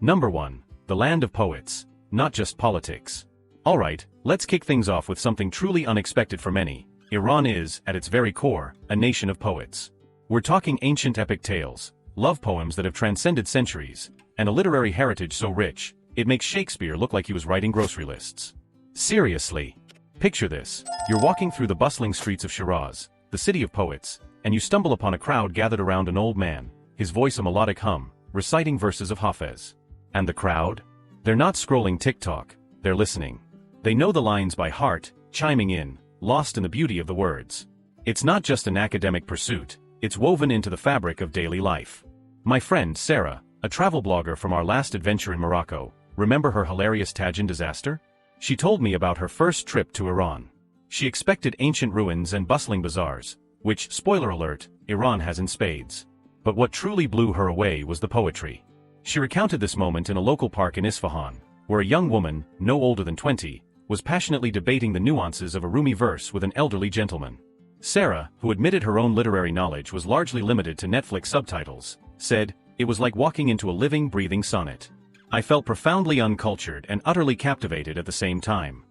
Number 1. The land of poets, not just politics. Alright, let's kick things off with something truly unexpected for many. Iran is, at its very core, a nation of poets. We're talking ancient epic tales, love poems that have transcended centuries, and a literary heritage so rich, it makes Shakespeare look like he was writing grocery lists. Seriously. Picture this, you're walking through the bustling streets of Shiraz, the city of poets, and you stumble upon a crowd gathered around an old man, his voice a melodic hum, reciting verses of Hafez. And the crowd? They're not scrolling TikTok, they're listening. They know the lines by heart, chiming in, lost in the beauty of the words. It's not just an academic pursuit, it's woven into the fabric of daily life. My friend Sarah, a travel blogger from our last adventure in Morocco, remember her hilarious Tajin disaster? She told me about her first trip to Iran. She expected ancient ruins and bustling bazaars, which, spoiler alert, Iran has in spades. But what truly blew her away was the poetry. She recounted this moment in a local park in Isfahan, where a young woman, no older than 20, was passionately debating the nuances of a Rumi verse with an elderly gentleman. Sarah, who admitted her own literary knowledge was largely limited to Netflix subtitles, said, "It was like walking into a living, breathing sonnet. I felt profoundly uncultured and utterly captivated at the same time."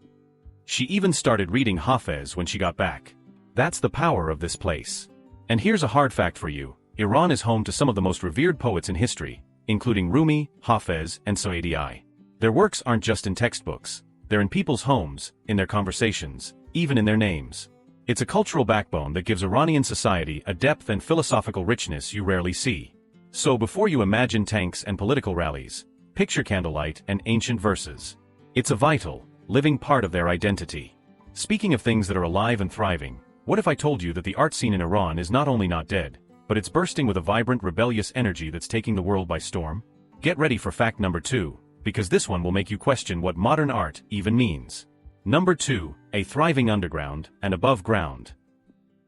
She even started reading Hafez when she got back. That's the power of this place. And here's a hard fact for you, Iran is home to some of the most revered poets in history, including Rumi, Hafez, and Saadi. Their works aren't just in textbooks, they're in people's homes, in their conversations, even in their names. It's a cultural backbone that gives Iranian society a depth and philosophical richness you rarely see. So before you imagine tanks and political rallies, picture candlelight and ancient verses. It's a vital, living part of their identity. Speaking of things that are alive and thriving, what if I told you that the art scene in Iran is not only not dead, but it's bursting with a vibrant, rebellious energy that's taking the world by storm? Get ready for fact number 2, because this one will make you question what modern art even means. Number 2, a thriving underground and above ground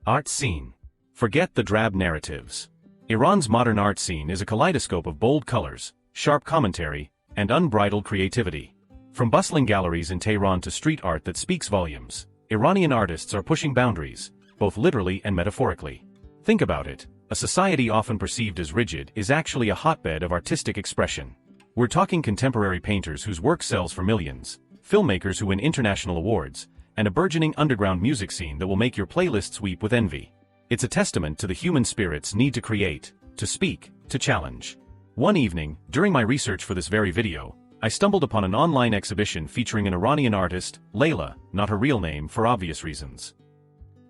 art scene. Forget the drab narratives. Iran's modern art scene is a kaleidoscope of bold colors, sharp commentary, and unbridled creativity. From bustling galleries in Tehran to street art that speaks volumes, Iranian artists are pushing boundaries, both literally and metaphorically. Think about it. A society often perceived as rigid is actually a hotbed of artistic expression. We're talking contemporary painters whose work sells for millions, filmmakers who win international awards, and a burgeoning underground music scene that will make your playlists weep with envy. It's a testament to the human spirit's need to create, to speak, to challenge. One evening, during my research for this very video, I stumbled upon an online exhibition featuring an Iranian artist, Layla, not her real name for obvious reasons.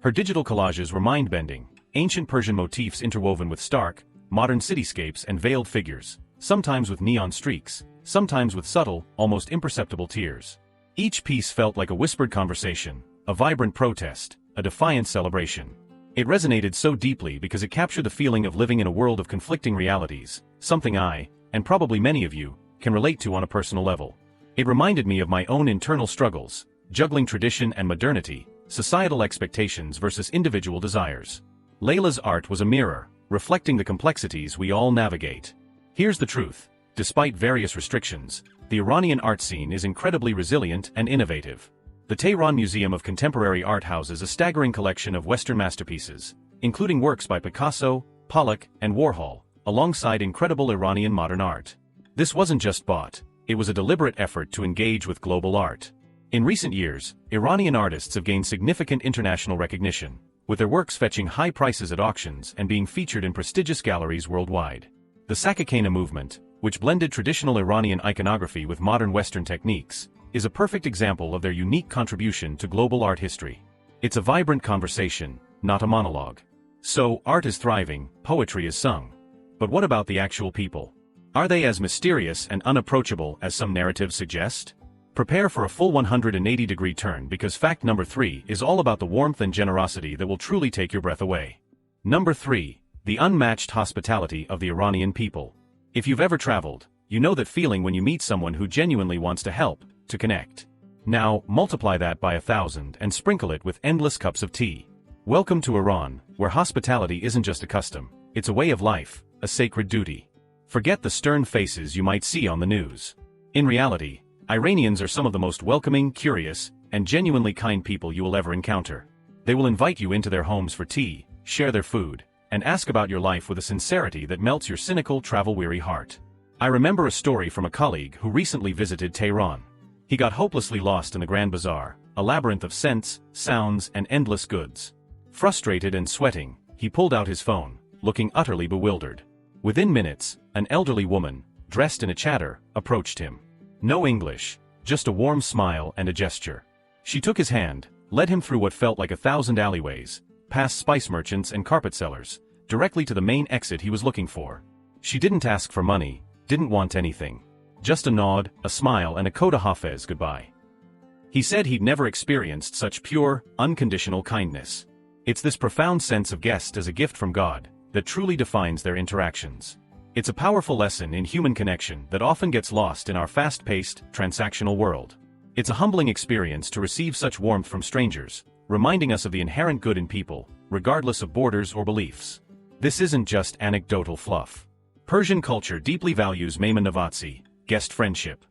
Her digital collages were mind-bending, ancient Persian motifs interwoven with stark, modern cityscapes and veiled figures, sometimes with neon streaks, sometimes with subtle, almost imperceptible tears. Each piece felt like a whispered conversation, a vibrant protest, a defiant celebration. It resonated so deeply because it captured the feeling of living in a world of conflicting realities, something I, and probably many of you, can relate to on a personal level. It reminded me of my own internal struggles, juggling tradition and modernity, societal expectations versus individual desires. Layla's art was a mirror, reflecting the complexities we all navigate. Here's the truth. Despite various restrictions, the Iranian art scene is incredibly resilient and innovative. The Tehran Museum of Contemporary Art houses a staggering collection of Western masterpieces, including works by Picasso, Pollock, and Warhol, alongside incredible Iranian modern art. This wasn't just bought, it was a deliberate effort to engage with global art. In recent years, Iranian artists have gained significant international recognition, with their works fetching high prices at auctions and being featured in prestigious galleries worldwide. The Sakakena movement, which blended traditional Iranian iconography with modern Western techniques, is a perfect example of their unique contribution to global art history. It's a vibrant conversation, not a monologue. So, art is thriving, poetry is sung. But what about the actual people? Are they as mysterious and unapproachable as some narratives suggest? Prepare for a full 180-degree turn because fact number 3 is all about the warmth and generosity that will truly take your breath away. Number 3. The unmatched hospitality of the Iranian people. If you've ever traveled, you know that feeling when you meet someone who genuinely wants to help, to connect. Now, multiply that by 1,000 and sprinkle it with endless cups of tea. Welcome to Iran, where hospitality isn't just a custom, it's a way of life, a sacred duty. Forget the stern faces you might see on the news. In reality, Iranians are some of the most welcoming, curious, and genuinely kind people you will ever encounter. They will invite you into their homes for tea, share their food, and ask about your life with a sincerity that melts your cynical, travel-weary heart. I remember a story from a colleague who recently visited Tehran. He got hopelessly lost in the Grand Bazaar, a labyrinth of scents, sounds, and endless goods. Frustrated and sweating, he pulled out his phone, looking utterly bewildered. Within minutes, an elderly woman, dressed in a chador, approached him. No English, just a warm smile and a gesture. She took his hand, led him through what felt like 1,000 alleyways, past spice merchants and carpet sellers, directly to the main exit he was looking for. She didn't ask for money, didn't want anything. Just a nod, a smile and a Koda Hafez goodbye. He said he'd never experienced such pure, unconditional kindness. It's this profound sense of guest as a gift from God that truly defines their interactions. It's a powerful lesson in human connection that often gets lost in our fast-paced, transactional world. It's a humbling experience to receive such warmth from strangers, reminding us of the inherent good in people, regardless of borders or beliefs. This isn't just anecdotal fluff. Persian culture deeply values mehman-navazi, guest friendship.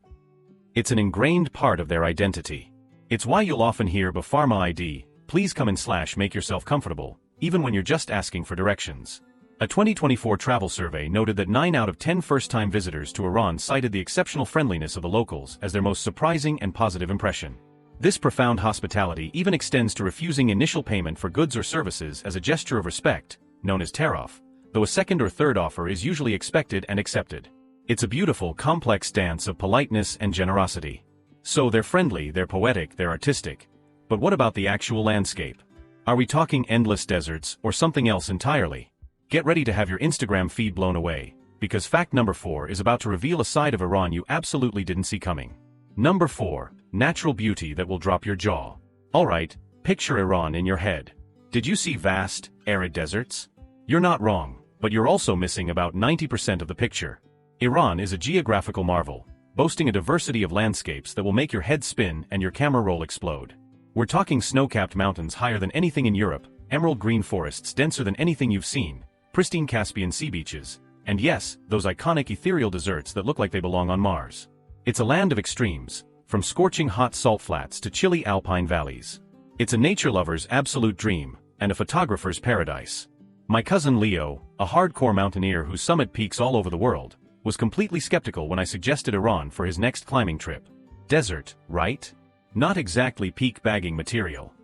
It's an ingrained part of their identity. It's why you'll often hear Bafarma ID, please come in / make yourself comfortable, even when you're just asking for directions. A 2024 travel survey noted that 9 out of 10 first-time visitors to Iran cited the exceptional friendliness of the locals as their most surprising and positive impression. This profound hospitality even extends to refusing initial payment for goods or services as a gesture of respect, known as taraf, though a second or third offer is usually expected and accepted. It's a beautiful, complex dance of politeness and generosity. So they're friendly, they're poetic, they're artistic. But what about the actual landscape? Are we talking endless deserts or something else entirely? Get ready to have your Instagram feed blown away, because fact number 4 is about to reveal a side of Iran you absolutely didn't see coming. Number 4, natural beauty that will drop your jaw. Alright, picture Iran in your head. Did you see vast, arid deserts? You're not wrong, but you're also missing about 90% of the picture. Iran is a geographical marvel, boasting a diversity of landscapes that will make your head spin and your camera roll explode. We're talking snow-capped mountains higher than anything in Europe, emerald green forests denser than anything you've seen, pristine Caspian sea beaches, and yes, those iconic ethereal deserts that look like they belong on Mars. It's a land of extremes, from scorching hot salt flats to chilly alpine valleys. It's a nature lover's absolute dream, and a photographer's paradise. My cousin Leo, a hardcore mountaineer who summit peaks all over the world, was completely skeptical when I suggested Iran for his next climbing trip. Desert, right? Not exactly peak bagging material.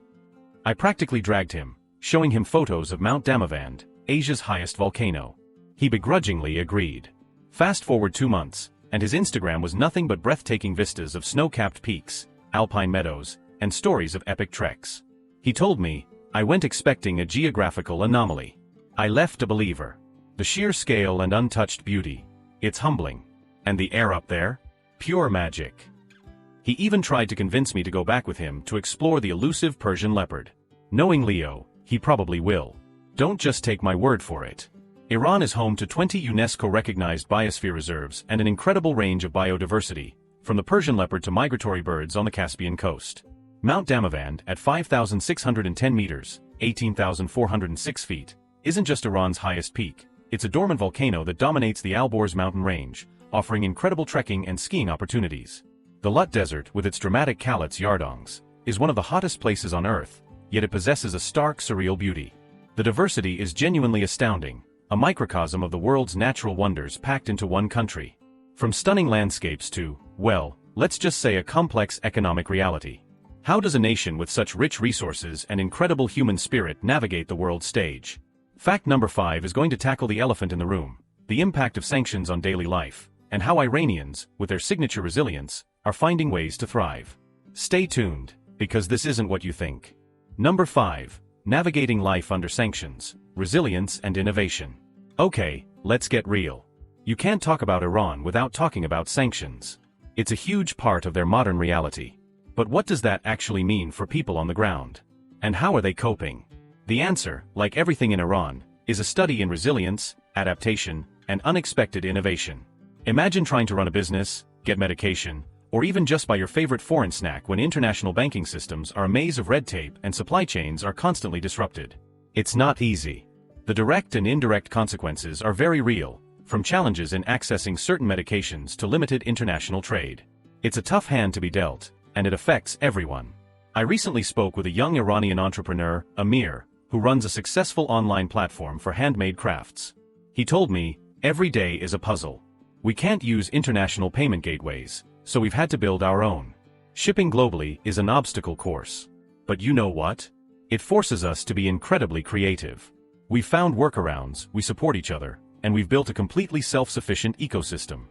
I practically dragged him, showing him photos of Mount Damavand, Asia's highest volcano. He begrudgingly agreed. Fast forward 2 months, and his Instagram was nothing but breathtaking vistas of snow-capped peaks, alpine meadows, and stories of epic treks. He told me, I went expecting a geographical anomaly. I left a believer. The sheer scale and untouched beauty. It's humbling. And the air up there? Pure magic. He even tried to convince me to go back with him to explore the elusive Persian leopard. Knowing Leo, he probably will. Don't just take my word for it. Iran is home to 20 UNESCO-recognized biosphere reserves and an incredible range of biodiversity, from the Persian leopard to migratory birds on the Caspian coast. Mount Damavand, at 5,610 meters, 18,406 feet, isn't just Iran's highest peak. It's a dormant volcano that dominates the Alborz mountain range, offering incredible trekking and skiing opportunities. The Lut Desert, with its dramatic Khalets Yardongs, is one of the hottest places on Earth, yet it possesses a stark, surreal beauty. The diversity is genuinely astounding, a microcosm of the world's natural wonders packed into one country. From stunning landscapes to, well, let's just say a complex economic reality. How does a nation with such rich resources and incredible human spirit navigate the world stage? Fact number 5 is going to tackle the elephant in the room, the impact of sanctions on daily life, and how Iranians, with their signature resilience, are finding ways to thrive. Stay tuned, because this isn't what you think. Number 5. Navigating life under sanctions, resilience and innovation. Okay, let's get real. You can't talk about Iran without talking about sanctions. It's a huge part of their modern reality. But what does that actually mean for people on the ground? And how are they coping? The answer, like everything in Iran, is a study in resilience, adaptation, and unexpected innovation. Imagine trying to run a business, get medication, or even just buy your favorite foreign snack when international banking systems are a maze of red tape and supply chains are constantly disrupted. It's not easy. The direct and indirect consequences are very real, from challenges in accessing certain medications to limited international trade. It's a tough hand to be dealt, and it affects everyone. I recently spoke with a young Iranian entrepreneur, Amir, who runs a successful online platform for handmade crafts. He told me, every day is a puzzle. We can't use international payment gateways, so we've had to build our own. Shipping globally is an obstacle course. But you know what? It forces us to be incredibly creative. We've found workarounds, we support each other, and we've built a completely self-sufficient ecosystem.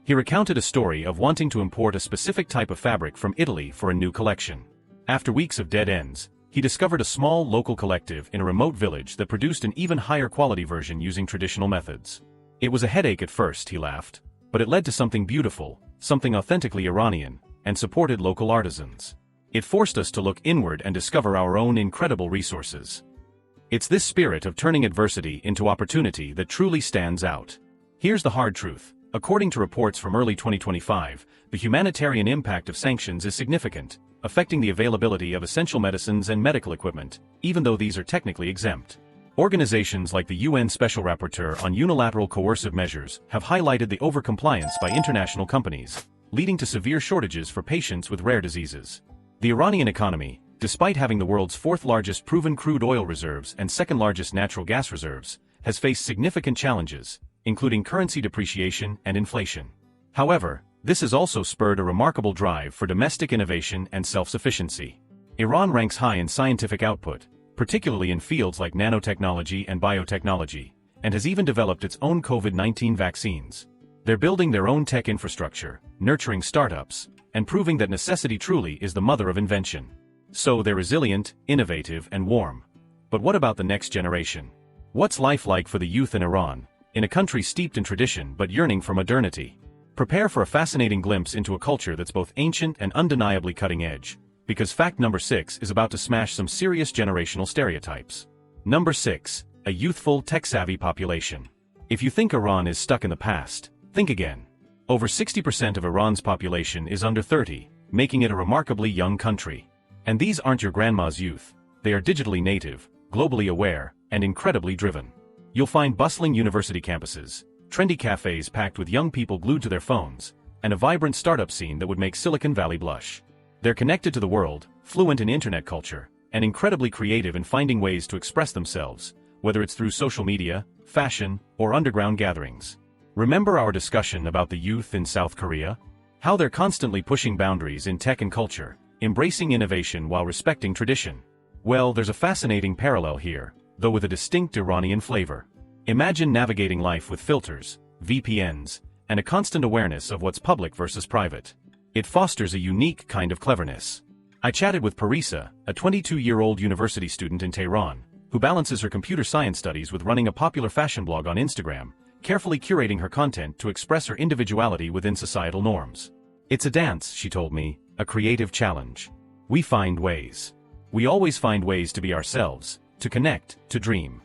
He recounted a story of wanting to import a specific type of fabric from Italy for a new collection. After weeks of dead ends, he discovered a small local collective in a remote village that produced an even higher quality version using traditional methods. It was a headache at first, he laughed, but it led to something beautiful, something authentically Iranian, and supported local artisans. It forced us to look inward and discover our own incredible resources. It's this spirit of turning adversity into opportunity that truly stands out. Here's the hard truth. According to reports from early 2025, the humanitarian impact of sanctions is significant, affecting the availability of essential medicines and medical equipment, even though these are technically exempt. Organizations like the UN Special Rapporteur on Unilateral Coercive Measures have highlighted the overcompliance by international companies, leading to severe shortages for patients with rare diseases. The Iranian economy, despite having the world's fourth-largest proven crude oil reserves and second-largest natural gas reserves, has faced significant challenges, including currency depreciation and inflation. However, this has also spurred a remarkable drive for domestic innovation and self-sufficiency. Iran ranks high in scientific output, particularly in fields like nanotechnology and biotechnology, and has even developed its own COVID-19 vaccines. They're building their own tech infrastructure, nurturing startups, and proving that necessity truly is the mother of invention. So they're resilient, innovative, and warm. But what about the next generation? What's life like for the youth in Iran, in a country steeped in tradition but yearning for modernity? Prepare for a fascinating glimpse into a culture that's both ancient and undeniably cutting edge, because fact number 6 is about to smash some serious generational stereotypes. Number 6, a youthful, tech-savvy population. If you think Iran is stuck in the past, think again. Over 60% of Iran's population is under 30, making it a remarkably young country. And these aren't your grandma's youth. They are digitally native, globally aware, and incredibly driven. You'll find bustling university campuses, trendy cafes packed with young people glued to their phones, and a vibrant startup scene that would make Silicon Valley blush. They're connected to the world, fluent in internet culture, and incredibly creative in finding ways to express themselves, whether it's through social media, fashion, or underground gatherings. Remember our discussion about the youth in South Korea? How they're constantly pushing boundaries in tech and culture, embracing innovation while respecting tradition. Well, there's a fascinating parallel here, though with a distinct Iranian flavor. Imagine navigating life with filters, VPNs, and a constant awareness of what's public versus private. It fosters a unique kind of cleverness. I chatted with Parisa, a 22-year-old university student in Tehran, who balances her computer science studies with running a popular fashion blog on Instagram, carefully curating her content to express her individuality within societal norms. It's a dance, she told me, a creative challenge. We find ways. We always find ways to be ourselves, to connect, to dream.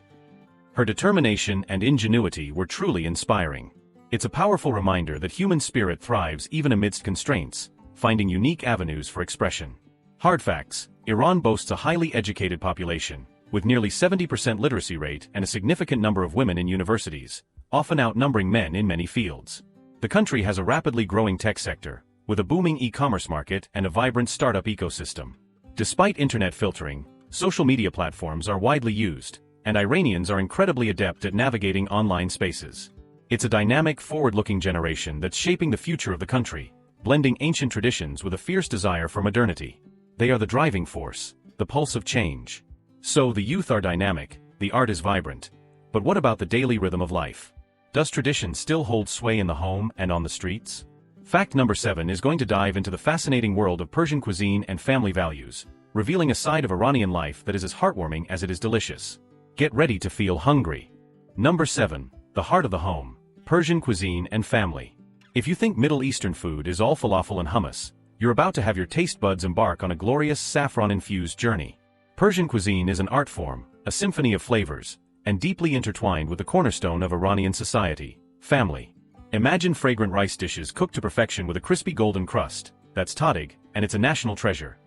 Her determination and ingenuity were truly inspiring. It's a powerful reminder that human spirit thrives even amidst constraints, finding unique avenues for expression. Hard facts: Iran boasts a highly educated population, with nearly 70% literacy rate and a significant number of women in universities, often outnumbering men in many fields. The country has a rapidly growing tech sector, with a booming e-commerce market and a vibrant startup ecosystem. Despite internet filtering, social media platforms are widely used, and Iranians are incredibly adept at navigating online spaces. It's a dynamic, forward-looking generation that's shaping the future of the country, blending ancient traditions with a fierce desire for modernity. They are the driving force, the pulse of change. So the youth are dynamic, the art is vibrant. But what about the daily rhythm of life? Does tradition still hold sway in the home and on the streets? Fact number 7 is going to dive into the fascinating world of Persian cuisine and family values, revealing a side of Iranian life that is as heartwarming as it is delicious. Get ready to feel hungry. Number 7, the heart of the home, Persian cuisine and family. If you think Middle Eastern food is all falafel and hummus, you're about to have your taste buds embark on a glorious saffron-infused journey. Persian cuisine is an art form, a symphony of flavors, and deeply intertwined with the cornerstone of Iranian society, family. Imagine fragrant rice dishes cooked to perfection with a crispy golden crust, that's tadig, and it's a national treasure.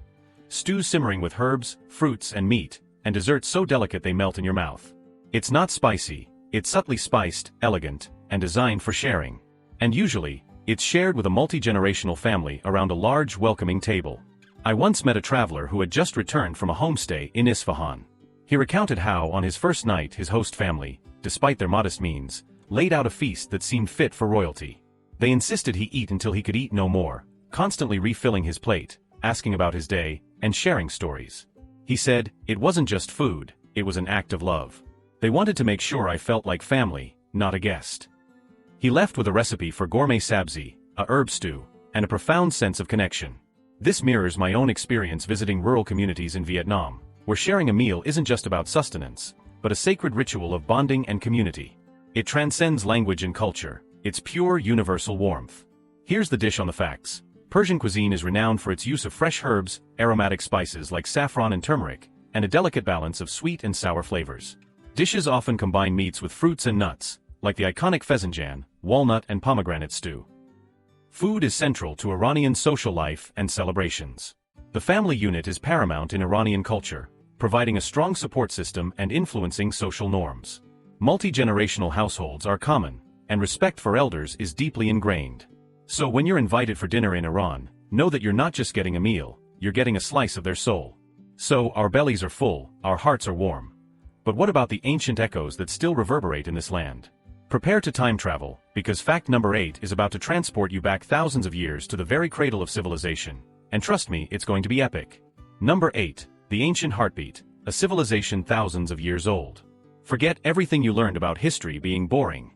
Stews simmering with herbs, fruits, and meat, and desserts so delicate they melt in your mouth. It's not spicy, it's subtly spiced, elegant, and designed for sharing. And usually, it's shared with a multi-generational family around a large, welcoming table. I once met a traveler who had just returned from a homestay in Isfahan. He recounted how, on his first night, his host family, despite their modest means, laid out a feast that seemed fit for royalty. They insisted he eat until he could eat no more, constantly refilling his plate, asking about his day, and sharing stories. He said, it wasn't just food, it was an act of love. They wanted to make sure I felt like family, not a guest. He left with a recipe for gourmet sabzi, a herb stew, and a profound sense of connection. This mirrors my own experience visiting rural communities in Vietnam, where sharing a meal isn't just about sustenance, but a sacred ritual of bonding and community. It transcends language and culture, it's pure universal warmth. Here's the dish on the facts. Persian cuisine is renowned for its use of fresh herbs, aromatic spices like saffron and turmeric, and a delicate balance of sweet and sour flavors. Dishes often combine meats with fruits and nuts, like the iconic pheasantjan, walnut and pomegranate stew. Food is central to Iranian social life and celebrations. The family unit is paramount in Iranian culture, providing a strong support system and influencing social norms. Multi-generational households are common, and respect for elders is deeply ingrained. So when you're invited for dinner in Iran, know that you're not just getting a meal, you're getting a slice of their soul. So our bellies are full, our hearts are warm. But what about the ancient echoes that still reverberate in this land? Prepare to time travel, because fact number 8 is about to transport you back thousands of years to the very cradle of civilization. And trust me, it's going to be epic. Number 8, the ancient heartbeat, a civilization thousands of years old. Forget everything you learned about history being boring.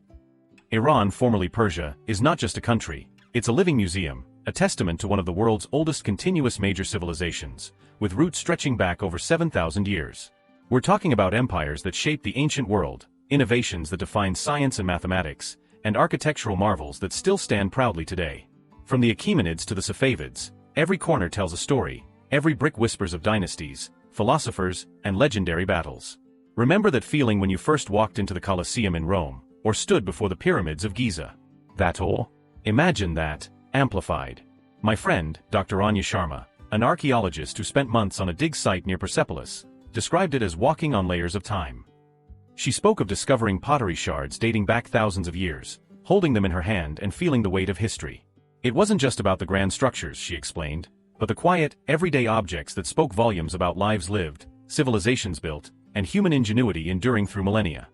Iran, formerly Persia, is not just a country, it's a living museum, a testament to one of the world's oldest continuous major civilizations, with roots stretching back over 7,000 years. We're talking about empires that shaped the ancient world, innovations that defined science and mathematics, and architectural marvels that still stand proudly today. From the Achaemenids to the Safavids, every corner tells a story, every brick whispers of dynasties, philosophers, and legendary battles. Remember that feeling when you first walked into the Colosseum in Rome, or stood before the pyramids of Giza? That all? Imagine that, amplified. My friend, Dr. Anya Sharma, an archaeologist who spent months on a dig site near Persepolis, described it as walking on layers of time. She spoke of discovering pottery shards dating back thousands of years, holding them in her hand and feeling the weight of history. It wasn't just about the grand structures, she explained, but the quiet, everyday objects that spoke volumes about lives lived, civilizations built, and human ingenuity enduring through millennia.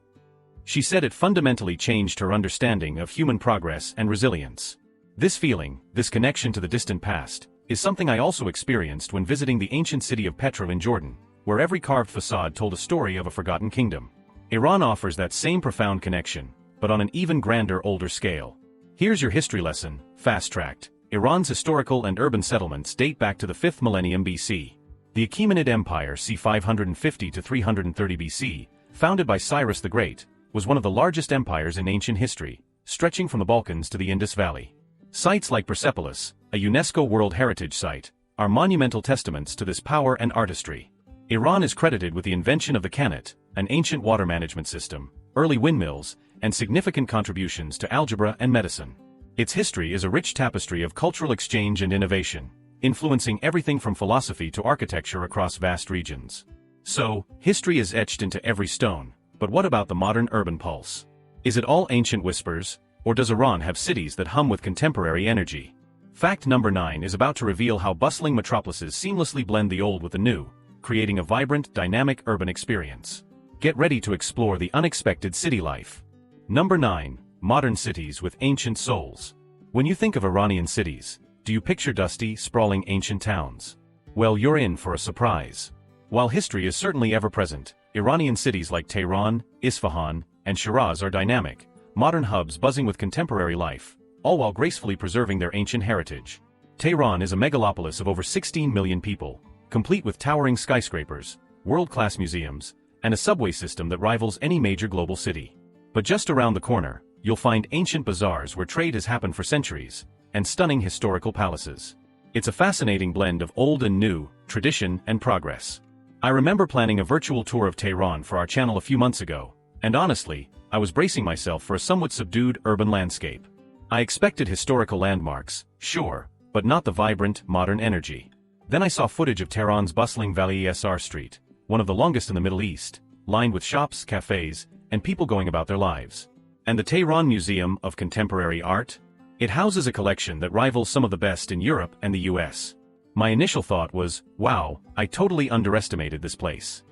She said it fundamentally changed her understanding of human progress and resilience. This feeling, this connection to the distant past, is something I also experienced when visiting the ancient city of Petra in Jordan, where every carved facade told a story of a forgotten kingdom. Iran offers that same profound connection, but on an even grander, older scale. Here's your history lesson, fast-tracked. Iran's historical and urban settlements date back to the 5th millennium BC. The Achaemenid Empire, c. 550 to 330 BC, founded by Cyrus the Great, was one of the largest empires in ancient history, stretching from the Balkans to the Indus Valley. Sites like Persepolis, a UNESCO World Heritage Site, are monumental testaments to this power and artistry. Iran is credited with the invention of the Khanate, an ancient water management system, early windmills, and significant contributions to algebra and medicine. Its history is a rich tapestry of cultural exchange and innovation, influencing everything from philosophy to architecture across vast regions. So, history is etched into every stone, but what about the modern urban pulse? Is it all ancient whispers, or does Iran have cities that hum with contemporary energy? Fact number 9 is about to reveal how bustling metropolises seamlessly blend the old with the new, creating a vibrant, dynamic urban experience. Get ready to explore the unexpected city life. Number 9. Modern cities with ancient souls. When you think of Iranian cities, do you picture dusty, sprawling ancient towns? Well, you're in for a surprise. While history is certainly ever-present, Iranian cities like Tehran, Isfahan, and Shiraz are dynamic, modern hubs buzzing with contemporary life, all while gracefully preserving their ancient heritage. Tehran is a megalopolis of over 16 million people, complete with towering skyscrapers, world-class museums, and a subway system that rivals any major global city. But just around the corner, you'll find ancient bazaars where trade has happened for centuries, and stunning historical palaces. It's a fascinating blend of old and new, tradition and progress. I remember planning a virtual tour of Tehran for our channel a few months ago, and honestly, I was bracing myself for a somewhat subdued urban landscape. I expected historical landmarks, sure, but not the vibrant, modern energy. Then I saw footage of Tehran's bustling Valley Esr Street, one of the longest in the Middle East, lined with shops, cafes, and people going about their lives. And the Tehran Museum of Contemporary Art? It houses a collection that rivals some of the best in Europe and the US. My initial thought was, wow, I totally underestimated this place.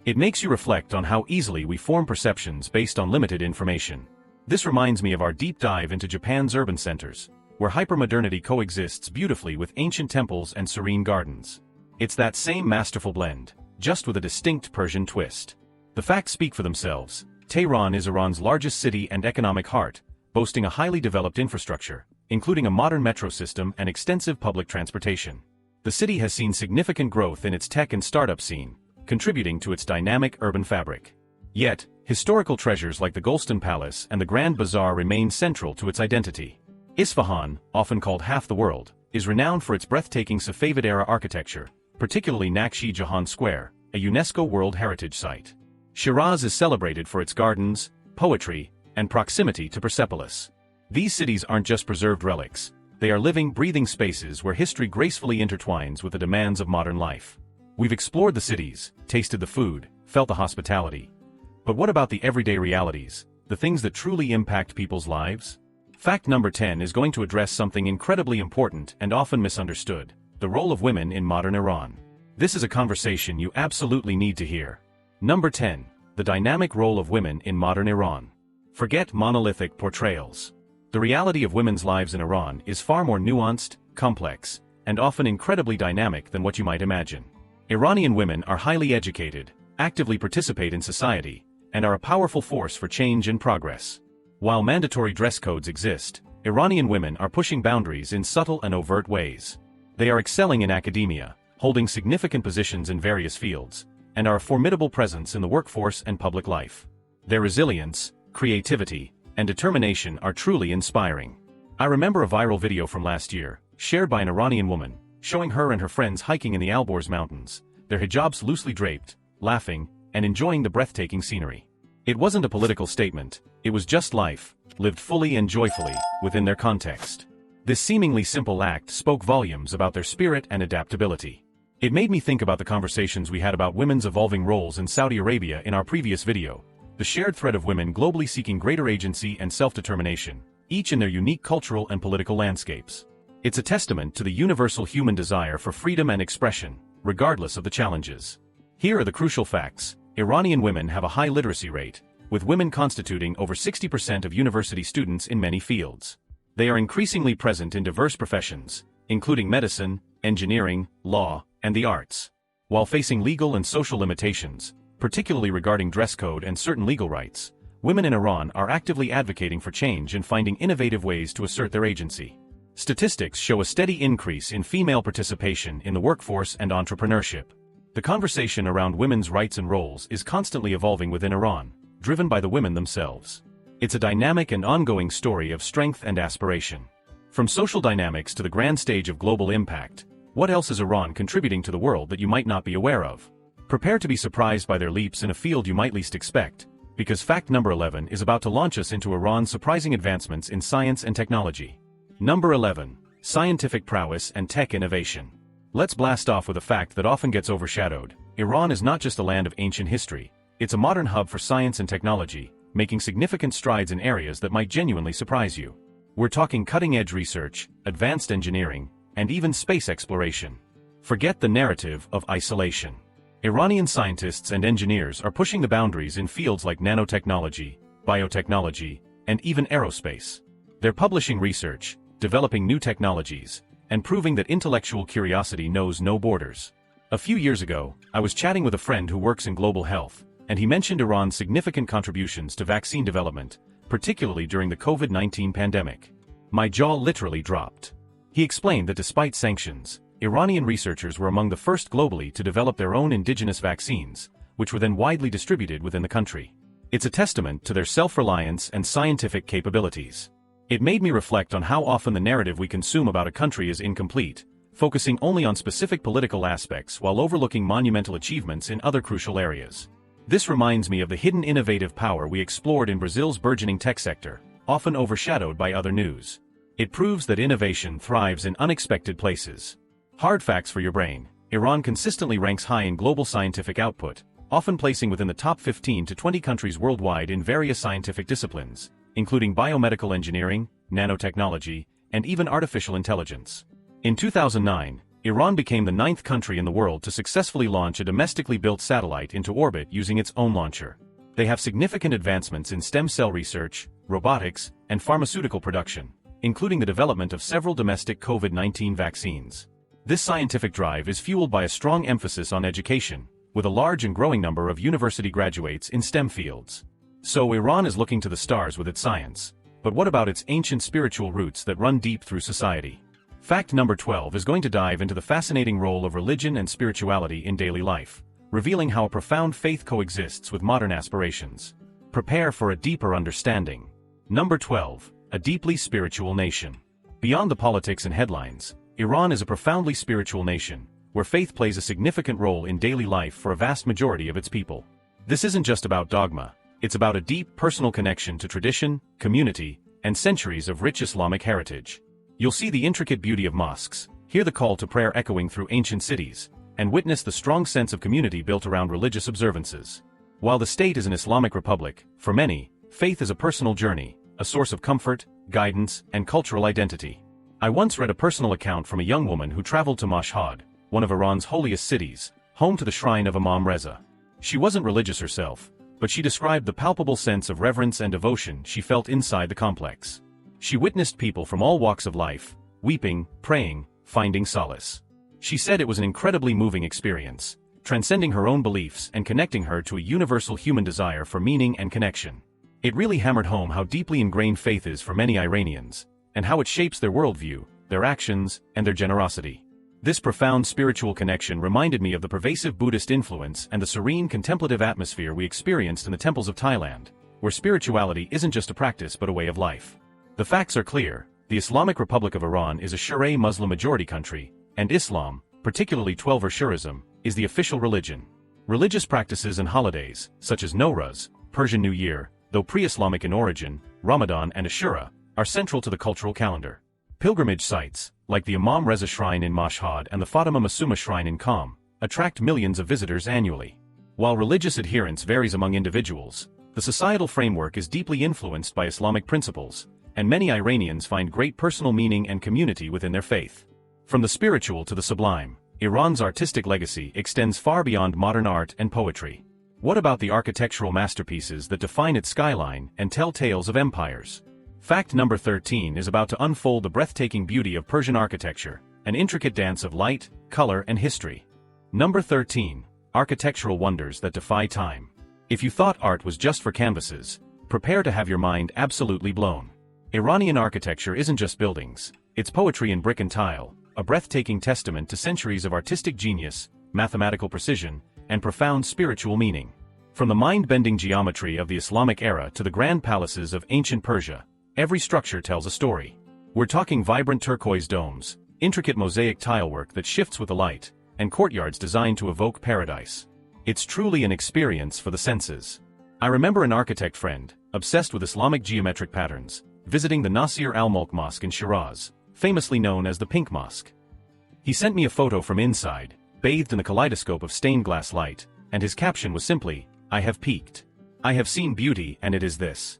It makes you reflect on how easily we form perceptions based on limited information. This reminds me of our deep dive into Japan's urban centers, where hypermodernity coexists beautifully with ancient temples and serene gardens. It's that same masterful blend, just with a distinct Persian twist. The facts speak for themselves. Tehran is Iran's largest city and economic heart, boasting a highly developed infrastructure, including a modern metro system and extensive public transportation. The city has seen significant growth in its tech and startup scene, contributing to its dynamic urban fabric. Yet, historical treasures like the Golestan Palace and the Grand Bazaar remain central to its identity. Isfahan, often called half the world, is renowned for its breathtaking Safavid-era architecture, particularly Naqsh-e Jahan Square, a UNESCO World Heritage Site. Shiraz is celebrated for its gardens, poetry, and proximity to Persepolis. These cities aren't just preserved relics, they are living, breathing spaces where history gracefully intertwines with the demands of modern life. We've explored the cities, tasted the food, felt the hospitality. But what about the everyday realities, the things that truly impact people's lives? Fact number 10 is going to address something incredibly important and often misunderstood: the role of women in modern Iran. This is a conversation you absolutely need to hear. Number 10. The dynamic role of women in modern Iran. Forget monolithic portrayals. The reality of women's lives in Iran is far more nuanced, complex, and often incredibly dynamic than what you might imagine. Iranian women are highly educated, actively participate in society, and are a powerful force for change and progress. While mandatory dress codes exist, Iranian women are pushing boundaries in subtle and overt ways. They are excelling in academia, holding significant positions in various fields, and are a formidable presence in the workforce and public life. Their resilience, creativity, and determination are truly inspiring. I remember a viral video from last year, shared by an Iranian woman, showing her and her friends hiking in the Alborz Mountains, their hijabs loosely draped, laughing, and enjoying the breathtaking scenery. It wasn't a political statement, it was just life, lived fully and joyfully, within their context. This seemingly simple act spoke volumes about their spirit and adaptability. It made me think about the conversations we had about women's evolving roles in Saudi Arabia in our previous video, the shared thread of women globally seeking greater agency and self-determination, each in their unique cultural and political landscapes. It's a testament to the universal human desire for freedom and expression, regardless of the challenges. Here are the crucial facts. Iranian women have a high literacy rate, with women constituting over 60% of university students in many fields. They are increasingly present in diverse professions, including medicine, engineering, law, and the arts. While facing legal and social limitations, particularly regarding dress code and certain legal rights, women in Iran are actively advocating for change and finding innovative ways to assert their agency. Statistics show a steady increase in female participation in the workforce and entrepreneurship. The conversation around women's rights and roles is constantly evolving within Iran, driven by the women themselves. It's a dynamic and ongoing story of strength and aspiration. From social dynamics to the grand stage of global impact, what else is Iran contributing to the world that you might not be aware of? Prepare to be surprised by their leaps in a field you might least expect, because fact number 11 is about to launch us into Iran's surprising advancements in science and technology. Number 11. Scientific prowess and tech innovation. Let's blast off with a fact that often gets overshadowed. Iran is not just a land of ancient history, it's a modern hub for science and technology, making significant strides in areas that might genuinely surprise you. We're talking cutting-edge research, advanced engineering, and even space exploration. Forget the narrative of isolation. Iranian scientists and engineers are pushing the boundaries in fields like nanotechnology, biotechnology, and even aerospace. They're publishing research, developing new technologies, and proving that intellectual curiosity knows no borders. A few years ago, I was chatting with a friend who works in global health, and he mentioned Iran's significant contributions to vaccine development, particularly during the COVID-19 pandemic. My jaw literally dropped. He explained that despite sanctions, Iranian researchers were among the first globally to develop their own indigenous vaccines, which were then widely distributed within the country. It's a testament to their self-reliance and scientific capabilities. It made me reflect on how often the narrative we consume about a country is incomplete, focusing only on specific political aspects while overlooking monumental achievements in other crucial areas. This reminds me of the hidden innovative power we explored in Brazil's burgeoning tech sector, often overshadowed by other news. It proves that innovation thrives in unexpected places. Hard facts for your brain. Iran consistently ranks high in global scientific output, often placing within the top 15 to 20 countries worldwide in various scientific disciplines, including biomedical engineering, nanotechnology, and even artificial intelligence. In 2009, Iran became the 9th country in the world to successfully launch a domestically built satellite into orbit using its own launcher. They have significant advancements in stem cell research, robotics, and pharmaceutical production, including the development of several domestic COVID-19 vaccines. This scientific drive is fueled by a strong emphasis on education, with a large and growing number of university graduates in STEM fields. So Iran is looking to the stars with its science. But what about its ancient spiritual roots that run deep through society? Fact number 12 is going to dive into the fascinating role of religion and spirituality in daily life, revealing how a profound faith coexists with modern aspirations. Prepare for a deeper understanding. Number 12. A deeply spiritual nation. Beyond the politics and headlines, Iran is a profoundly spiritual nation, where faith plays a significant role in daily life for a vast majority of its people. This isn't just about dogma, it's about a deep personal connection to tradition, community, and centuries of rich Islamic heritage. You'll see the intricate beauty of mosques, hear the call to prayer echoing through ancient cities, and witness the strong sense of community built around religious observances. While the state is an Islamic republic, for many, faith is a personal journey, a source of comfort, guidance, and cultural identity. I once read a personal account from a young woman who traveled to Mashhad, one of Iran's holiest cities, home to the shrine of Imam Reza. She wasn't religious herself, but she described the palpable sense of reverence and devotion she felt inside the complex. She witnessed people from all walks of life, weeping, praying, finding solace. She said it was an incredibly moving experience, transcending her own beliefs and connecting her to a universal human desire for meaning and connection. It really hammered home how deeply ingrained faith is for many Iranians, and how it shapes their worldview, their actions, and their generosity. This profound spiritual connection reminded me of the pervasive Buddhist influence and the serene contemplative atmosphere we experienced in the temples of Thailand, where spirituality isn't just a practice but a way of life. The facts are clear: the Islamic Republic of Iran is a Sharia Muslim majority country, and Islam, particularly Twelver Shi'ism, is the official religion. Religious practices and holidays, such as Nowruz, Persian New Year, though pre-Islamic in origin, Ramadan and Ashura, are central to the cultural calendar. Pilgrimage sites, like the Imam Reza Shrine in Mashhad and the Fatima Masuma Shrine in Qom, attract millions of visitors annually. While religious adherence varies among individuals, the societal framework is deeply influenced by Islamic principles, and many Iranians find great personal meaning and community within their faith. From the spiritual to the sublime, Iran's artistic legacy extends far beyond modern art and poetry. What about the architectural masterpieces that define its skyline and tell tales of empires? Fact number 13 is about to unfold the breathtaking beauty of Persian architecture, an intricate dance of light, color, and history. Number 13. Architectural wonders that defy time. If you thought art was just for canvases, prepare to have your mind absolutely blown. Iranian architecture isn't just buildings, it's poetry in brick and tile, a breathtaking testament to centuries of artistic genius, mathematical precision, and profound spiritual meaning. From the mind-bending geometry of the Islamic era to the grand palaces of ancient Persia, every structure tells a story. We're talking vibrant turquoise domes, intricate mosaic tilework that shifts with the light, and courtyards designed to evoke paradise. It's truly an experience for the senses. I remember an architect friend, obsessed with Islamic geometric patterns, visiting the Nasir al-Mulk Mosque in Shiraz, famously known as the Pink Mosque. He sent me a photo from inside, bathed in the kaleidoscope of stained glass light, and his caption was simply, "I have peeked. I have seen beauty, and it is this."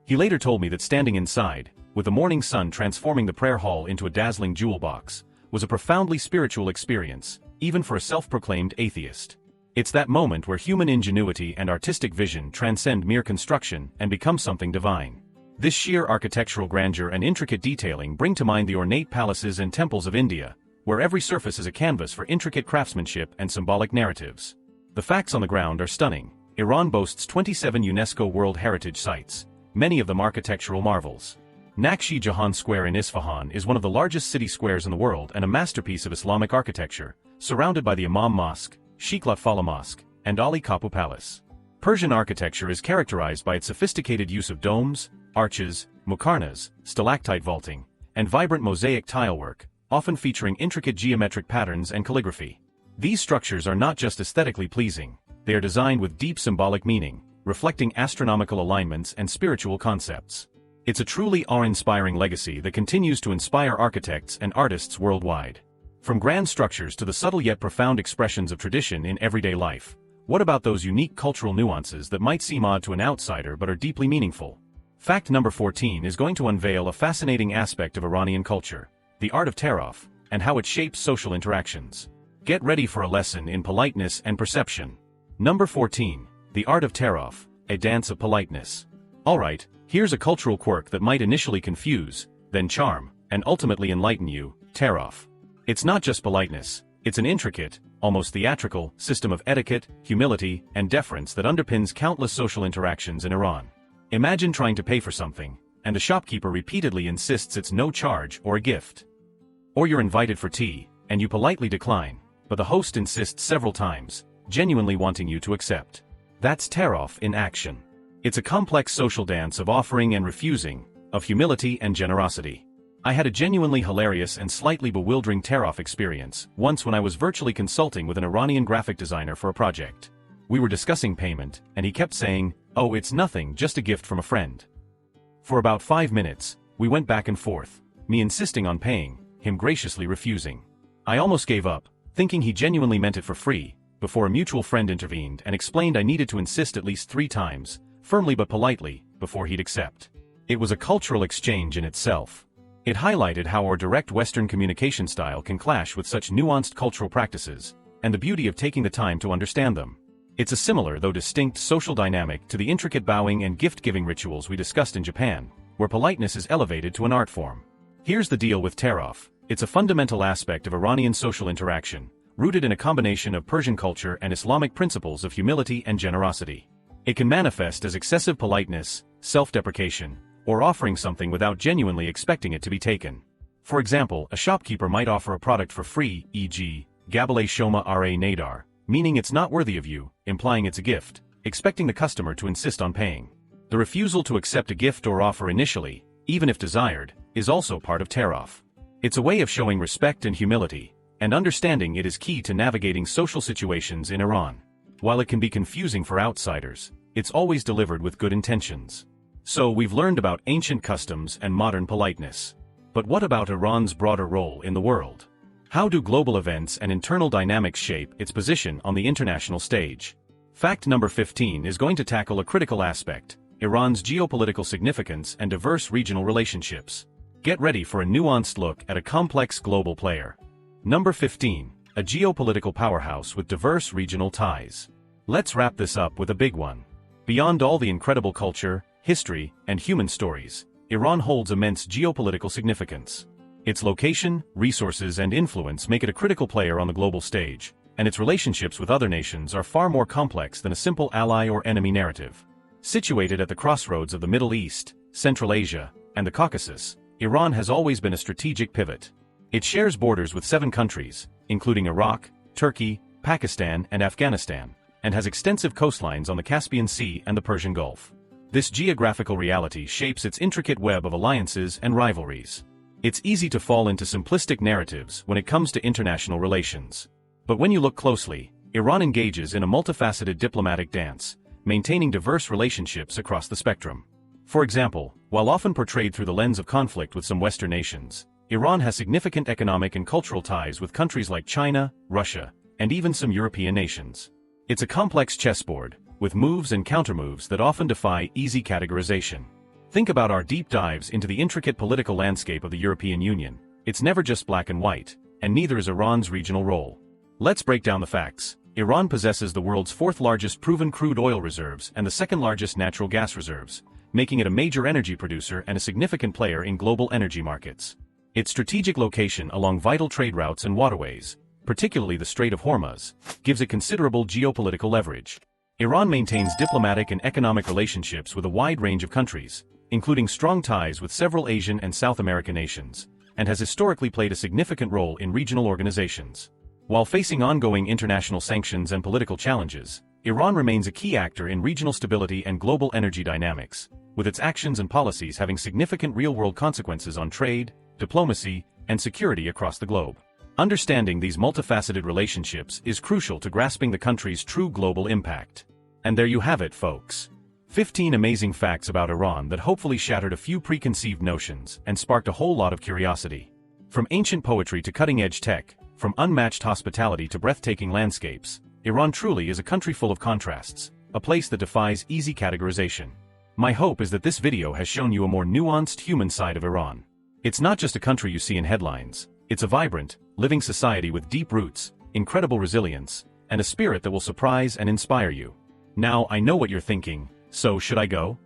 He later told me that standing inside, with the morning sun transforming the prayer hall into a dazzling jewel box, was a profoundly spiritual experience, even for a self-proclaimed atheist. It's that moment where human ingenuity and artistic vision transcend mere construction and become something divine. This sheer architectural grandeur and intricate detailing bring to mind the ornate palaces and temples of India, where every surface is a canvas for intricate craftsmanship and symbolic narratives. The facts on the ground are stunning. Iran boasts 27 UNESCO World Heritage Sites, many of them architectural marvels. Naqsh-e Jahan Square in Isfahan is one of the largest city squares in the world and a masterpiece of Islamic architecture, surrounded by the Imam Mosque, Sheikh Lutfallah Mosque, and Ali Kapur Palace. Persian architecture is characterized by its sophisticated use of domes, arches, muqarnas, stalactite vaulting, and vibrant mosaic tilework, often featuring intricate geometric patterns and calligraphy. These structures are not just aesthetically pleasing, they are designed with deep symbolic meaning, reflecting astronomical alignments and spiritual concepts. It's a truly awe-inspiring legacy that continues to inspire architects and artists worldwide. From grand structures to the subtle yet profound expressions of tradition in everyday life, what about those unique cultural nuances that might seem odd to an outsider but are deeply meaningful? Fact number 14 is going to unveil a fascinating aspect of Iranian culture, the art of taraf, and how it shapes social interactions. Get ready for a lesson in politeness and perception. Number 14. The art of taraf, a dance of politeness. Alright, here's a cultural quirk that might initially confuse, then charm, and ultimately enlighten you: tear-off. It's not just politeness, it's an intricate, almost theatrical, system of etiquette, humility, and deference that underpins countless social interactions in Iran. Imagine trying to pay for something, and the shopkeeper repeatedly insists it's no charge or a gift. Or you're invited for tea, and you politely decline, but the host insists several times, genuinely wanting you to accept. That's tear-off in action. It's a complex social dance of offering and refusing, of humility and generosity. I had a genuinely hilarious and slightly bewildering tear-off experience once when I was virtually consulting with an Iranian graphic designer for a project. We were discussing payment, and he kept saying, "Oh, it's nothing, just a gift from a friend." For about 5 minutes, we went back and forth, me insisting on paying, him graciously refusing. I almost gave up, thinking he genuinely meant it for free, before a mutual friend intervened and explained I needed to insist at least 3 times, firmly but politely, before he'd accept. It was a cultural exchange in itself. It highlighted how our direct Western communication style can clash with such nuanced cultural practices, and the beauty of taking the time to understand them. It's a similar though distinct social dynamic to the intricate bowing and gift-giving rituals we discussed in Japan, where politeness is elevated to an art form. Here's the deal with tear-off. It's a fundamental aspect of Iranian social interaction, rooted in a combination of Persian culture and Islamic principles of humility and generosity. It can manifest as excessive politeness, self-deprecation, or offering something without genuinely expecting it to be taken. For example, a shopkeeper might offer a product for free, e.g., Gabale Shoma Ra Nadar, meaning it's not worthy of you, implying it's a gift, expecting the customer to insist on paying. The refusal to accept a gift or offer initially, even if desired, is also part of tear-off. It's a way of showing respect and humility, and understanding it is key to navigating social situations in Iran. While it can be confusing for outsiders, it's always delivered with good intentions. So we've learned about ancient customs and modern politeness. But what about Iran's broader role in the world? How do global events and internal dynamics shape its position on the international stage? Fact number 15 is going to tackle a critical aspect: Iran's geopolitical significance and diverse regional relationships. Get ready for a nuanced look at a complex global player. Number 15, a geopolitical powerhouse with diverse regional ties. Let's wrap this up with a big one. Beyond all the incredible culture, history, and human stories, Iran holds immense geopolitical significance. Its location, resources, and influence make it a critical player on the global stage, and its relationships with other nations are far more complex than a simple ally or enemy narrative. Situated at the crossroads of the Middle East, Central Asia, and the Caucasus, Iran has always been a strategic pivot. It shares borders with 7 countries, including Iraq, Turkey, Pakistan, and Afghanistan, and has extensive coastlines on the Caspian Sea and the Persian Gulf. This geographical reality shapes its intricate web of alliances and rivalries. It's easy to fall into simplistic narratives when it comes to international relations. But when you look closely, Iran engages in a multifaceted diplomatic dance, maintaining diverse relationships across the spectrum. For example, while often portrayed through the lens of conflict with some Western nations, Iran has significant economic and cultural ties with countries like China, Russia, and even some European nations. It's a complex chessboard, with moves and countermoves that often defy easy categorization. Think about our deep dives into the intricate political landscape of the European Union. It's never just black and white, and neither is Iran's regional role. Let's break down the facts. Iran possesses the world's 4th largest proven crude oil reserves and the 2nd largest natural gas reserves, making it a major energy producer and a significant player in global energy markets. Its strategic location along vital trade routes and waterways, particularly the Strait of Hormuz, gives it considerable geopolitical leverage. Iran maintains diplomatic and economic relationships with a wide range of countries, including strong ties with several Asian and South American nations, and has historically played a significant role in regional organizations. While facing ongoing international sanctions and political challenges, Iran remains a key actor in regional stability and global energy dynamics, with its actions and policies having significant real-world consequences on trade, diplomacy, and security across the globe. Understanding these multifaceted relationships is crucial to grasping the country's true global impact. And there you have it, folks. 15 amazing facts about Iran that hopefully shattered a few preconceived notions and sparked a whole lot of curiosity. From ancient poetry to cutting-edge tech, from unmatched hospitality to breathtaking landscapes, Iran truly is a country full of contrasts, a place that defies easy categorization. My hope is that this video has shown you a more nuanced human side of Iran. It's not just a country you see in headlines. It's a vibrant, living society with deep roots, incredible resilience, and a spirit that will surprise and inspire you. Now, I know what you're thinking. So should I go?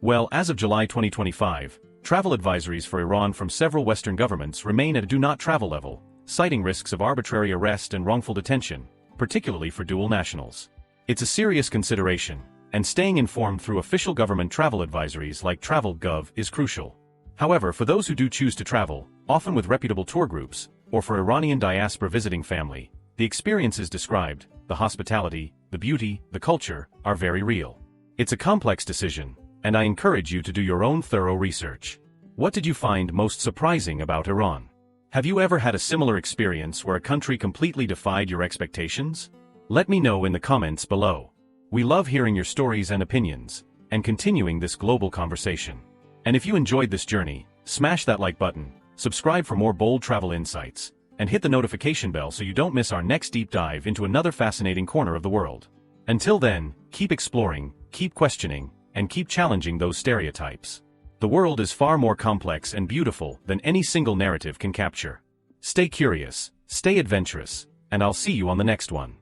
Well, as of July 2025, travel advisories for Iran from several Western governments remain at a do-not-travel level, citing risks of arbitrary arrest and wrongful detention, particularly for dual nationals. It's a serious consideration, and staying informed through official government travel advisories like Travel.gov is crucial. However, for those who do choose to travel, often with reputable tour groups, or for Iranian diaspora visiting family, the experiences described, the hospitality, the beauty, the culture, are very real. It's a complex decision, and I encourage you to do your own thorough research. What did you find most surprising about Iran? Have you ever had a similar experience where a country completely defied your expectations? Let me know in the comments below. We love hearing your stories and opinions, and continuing this global conversation. And if you enjoyed this journey, smash that like button, subscribe for more bold travel insights, and hit the notification bell so you don't miss our next deep dive into another fascinating corner of the world. Until then, keep exploring, keep questioning, and keep challenging those stereotypes. The world is far more complex and beautiful than any single narrative can capture. Stay curious, stay adventurous, and I'll see you on the next one.